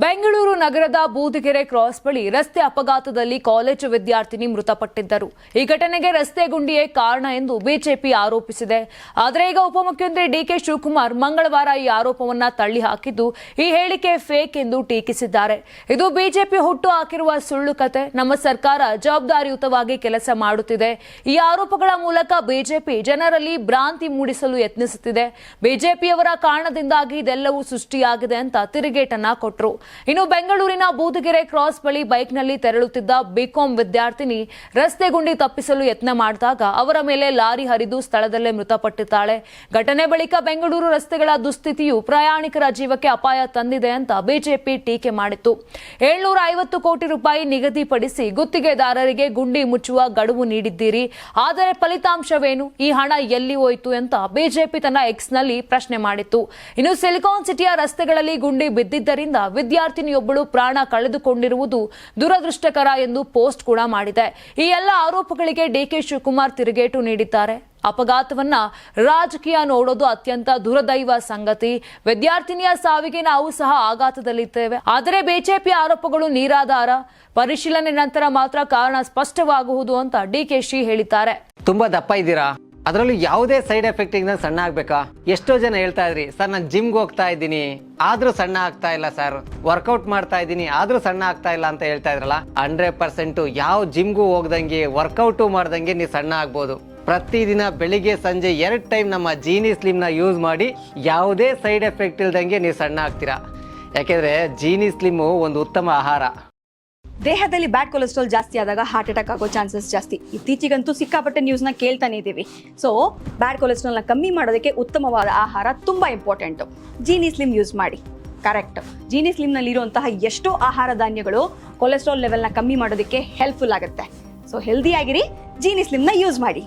ಬೆಂಗಳೂರು ನಗರದ ಬೂದಿಗೆರೆ ಕ್ರಾಸ್ ಬಳಿ ರಸ್ತೆ ಅಪಘಾತದಲ್ಲಿ ಕಾಲೇಜು ವಿದ್ಯಾರ್ಥಿನಿ ಮೃತಪಟ್ಟಿದ್ದರು. ಈ ಘಟನೆಗೆ ರಸ್ತೆ ಗುಂಡಿಯೇ ಕಾರಣ ಎಂದು ಬಿಜೆಪಿ ಆರೋಪಿಸಿದೆ. ಆದರೆ ಈಗ ಉಪಮುಖ್ಯಮಂತ್ರಿ ಡಿಕೆ ಶಿವಕುಮಾರ್ ಮಂಗಳವಾರ ಈ ಆರೋಪವನ್ನ ತಳ್ಳಿ ಹಾಕಿದ್ದು, ಈ ಹೇಳಿಕೆ ಫೇಕ್ ಎಂದು ಟೀಕಿಸಿದ್ದಾರೆ. ಇದು ಬಿಜೆಪಿ ಹುಟ್ಟು ಹಾಕಿರುವ ಸುಳ್ಳು ಕತೆ. ನಮ್ಮ ಸರ್ಕಾರ ಜವಾಬ್ದಾರಿಯುತವಾಗಿ ಕೆಲಸ ಮಾಡುತ್ತಿದೆ. ಈ ಆರೋಪಗಳ ಮೂಲಕ ಬಿಜೆಪಿ ಜನರಲ್ಲಿ ಭ್ರಾಂತಿ ಮೂಡಿಸಲು ಯತ್ನಿಸುತ್ತಿದೆ. ಬಿಜೆಪಿಯವರ ಕಾರಣದಿಂದಾಗಿ ಇದೆಲ್ಲವೂ ಸೃಷ್ಟಿಯಾಗಿದೆ ಅಂತ ತಿರುಗೇಟನ್ನ ಕೊಟ್ಟರು. ಇನ್ನು ಬೆಂಗಳೂರಿನ ಬೂದಿಗೆರೆ ಕ್ರಾಸ್ ಬಳಿ ಬೈಕ್ನಲ್ಲಿ ತೆರಳುತ್ತಿದ್ದ ಬಿಕಾಂ ವಿದ್ಯಾರ್ಥಿನಿ ರಸ್ತೆ ಗುಂಡಿ ತಪ್ಪಿಸಲು ಯತ್ನ ಮಾಡಿದಾಗ ಅವರ ಮೇಲೆ ಲಾರಿ ಹರಿದು ಸ್ಥಳದಲ್ಲೇ ಮೃತಪಟ್ಟಿದ್ದಾಳೆ. ಘಟನೆ ಬಳಿಕ ಬೆಂಗಳೂರು ರಸ್ತೆಗಳ ದುಸ್ಥಿತಿಯು ಪ್ರಯಾಣಿಕರ ಜೀವಕ್ಕೆ ಅಪಾಯ ತಂದಿದೆ ಅಂತ ಬಿಜೆಪಿ ಟೀಕೆ ಮಾಡಿತ್ತು. 750 ಕೋಟಿ ರೂಪಾಯಿ ನಿಗದಿಪಡಿಸಿ ಗುತ್ತಿಗೆದಾರರಿಗೆ ಗುಂಡಿ ಮುಚ್ಚುವ ಗಡುವು ನೀಡಿದ್ದೀರಿ. ಆದರೆ ಫಲಿತಾಂಶವೇನು? ಈ ಹಣ ಎಲ್ಲಿ ಹೋಯಿತು ಅಂತ ಬಿಜೆಪಿ ತನ್ನ ಎಕ್ಸ್ನಲ್ಲಿ ಪ್ರಶ್ನೆ ಮಾಡಿತ್ತು. ಇನ್ನು ಸಿಲಿಕಾನ್ ಸಿಟಿಯ ರಸ್ತೆಗಳಲ್ಲಿ ಗುಂಡಿ ಬಿದ್ದಿದ್ದರಿಂದ ವಿದ್ಯಾರ್ಥಿನಿಯೊಬ್ಬಳು ಪ್ರಾಣ ಕಳೆದುಕೊಂಡಿರುವುದು ದುರದೃಷ್ಟಕರ ಎಂದು ಪೋಸ್ಟ್ ಕೂಡ ಮಾಡಿದೆ. ಈ ಎಲ್ಲ ಆರೋಪಗಳಿಗೆ ಡಿಕೆ ಶಿವಕುಮಾರ್ ತಿರುಗೇಟು ನೀಡಿದ್ದಾರೆ. ಅಪಘಾತವನ್ನ ರಾಜಕೀಯ ನೋಡೋದು ಅತ್ಯಂತ ದುರದೈವ ಸಂಗತಿ. ವಿದ್ಯಾರ್ಥಿನಿಯ ಸಾವಿಗೆ ನಾವು ಸಹ ಆಘಾತದಲ್ಲಿದ್ದೇವೆ. ಆದರೆ ಬಿಜೆಪಿ ಆರೋಪಗಳು ನಿರಾಧಾರ. ಪರಿಶೀಲನೆ ನಂತರ ಮಾತ್ರ ಕಾರಣ ಸ್ಪಷ್ಟವಾಗುವುದು ಅಂತ ಡಿಕೆಶಿ ಹೇಳಿದ್ದಾರೆ. ತುಂಬಾ ದಪ್ಪ ಇದ್ದೀರಾ, ಅದರಲ್ಲೂ ಯಾವುದೇ ಸೈಡ್ ಎಫೆಕ್ಟ್ ಇಂದ ಸಣ್ಣ ಆಗ್ಬೇಕಾ? ಎಷ್ಟೋ ಜನ ಹೇಳ್ತಾ ಇದ್ರಿ, ಸರ್ ನಾನು ಜಿಮ್ಗೆ ಹೋಗ್ತಾ ಇದ್ದೀನಿ ಆದ್ರೂ ಸಣ್ಣ ಆಗ್ತಾ ಇಲ್ಲ, ಸರ್ ವರ್ಕೌಟ್ ಮಾಡ್ತಾ ಇದ್ದೀನಿ ಆದ್ರೂ ಸಣ್ಣ ಆಗ್ತಾ ಇಲ್ಲ ಅಂತ ಹೇಳ್ತಾ ಇದ್ರಲ್ಲ. 100% ಯಾವ ಜಿಮ್ಗೂ ಹೋಗ್ದಂಗೆ ವರ್ಕೌಟು ಮಾಡ್ದಂಗೆ ನೀವು ಸಣ್ಣ ಆಗ್ಬೋದು. ಪ್ರತಿದಿನ ಬೆಳಿಗ್ಗೆ ಸಂಜೆ 2 ಟೈಮ್ ನಮ್ಮ ಜೀನಿ ಸ್ಲಿಮ್ ನ ಯೂಸ್ ಮಾಡಿ ಯಾವುದೇ ಸೈಡ್ ಎಫೆಕ್ಟ್ ಇಲ್ದಂಗೆ ನೀವು ಸಣ್ಣ ಆಗ್ತೀರಾ. ಯಾಕೆಂದ್ರೆ ಜೀನಿ ಸ್ಲಿಮ್ ಒಂದು ಉತ್ತಮ ಆಹಾರ. ದೇಹದಲ್ಲಿ ಬ್ಯಾಡ್ ಕೊಲೆಸ್ಟ್ರಾಲ್ ಜಾಸ್ತಿ ಆದಾಗ ಹಾರ್ಟ್ ಅಟ್ಯಾಕ್ ಆಗೋ ಚಾನ್ಸಸ್ ಜಾಸ್ತಿ. ಇತ್ತೀಚೆಗಂತೂ ಸಿಕ್ಕಾಪಟ್ಟೆ ನ್ಯೂಸ್ನ ಕೇಳ್ತಾನೆ ಇದ್ದೀವಿ. ಸೊ ಬ್ಯಾಡ್ ಕೊಲೆಸ್ಟ್ರಾಲ್ನ ಕಮ್ಮಿ ಮಾಡೋದಕ್ಕೆ ಉತ್ತಮವಾದ ಆಹಾರ ತುಂಬ ಇಂಪಾರ್ಟೆಂಟು. ಜೀನಿ ಸ್ಲಿಮ್ ಯೂಸ್ ಮಾಡಿ. ಕರೆಕ್ಟ್, ಜೀನಿ ಸ್ಲಿಮ್ನಲ್ಲಿರುವಂತಹ ಎಷ್ಟೋ ಆಹಾರ ಧಾನ್ಯಗಳು ಕೊಲೆಸ್ಟ್ರಾಲ್ ಲೆವೆಲ್ನ ಕಮ್ಮಿ ಮಾಡೋದಕ್ಕೆ ಹೆಲ್ಪ್ಫುಲ್ ಆಗುತ್ತೆ. ಸೊ ಹೆಲ್ದಿಯಾಗಿರಿ, ಜೀನಿ ಸ್ಲಿಮ್ನ ಯೂಸ್ ಮಾಡಿ.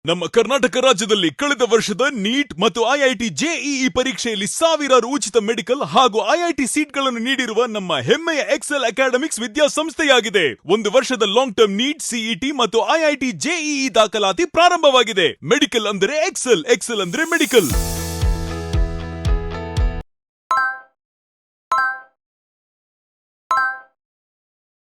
ನಮ್ಮ ಕರ್ನಾಟಕ ರಾಜ್ಯದಲ್ಲಿ ಕಳೆದ ವರ್ಷದ ನೀಟ್ ಮತ್ತು ಐಐಟಿ ಜೆಇಇ ಪರೀಕ್ಷೆಯಲ್ಲಿ ಸಾವಿರಾರು ಉಚಿತ ಮೆಡಿಕಲ್ ಹಾಗೂ ಐಐಟಿ ಸೀಟ್ಗಳನ್ನು ನೀಡಿರುವ ನಮ್ಮ ಹೆಮ್ಮೆಯ ಎಕ್ಸೆಲ್ ಅಕಾಡೆಮಿಕ್ಸ್ ವಿದ್ಯಾಸಂಸ್ಥೆಯಾಗಿದೆ. 1 ವರ್ಷದ ಲಾಂಗ್ ಟರ್ಮ್ ನೀಟ್, ಸಿಇಟಿ ಮತ್ತು ಐಐಟಿ ಜೆಇಇ ದಾಖಲಾತಿ ಪ್ರಾರಂಭವಾಗಿದೆ. ಮೆಡಿಕಲ್ ಅಂದರೆ ಎಕ್ಸೆಲ್, ಎಕ್ಸೆಲ್ ಅಂದರೆ ಮೆಡಿಕಲ್.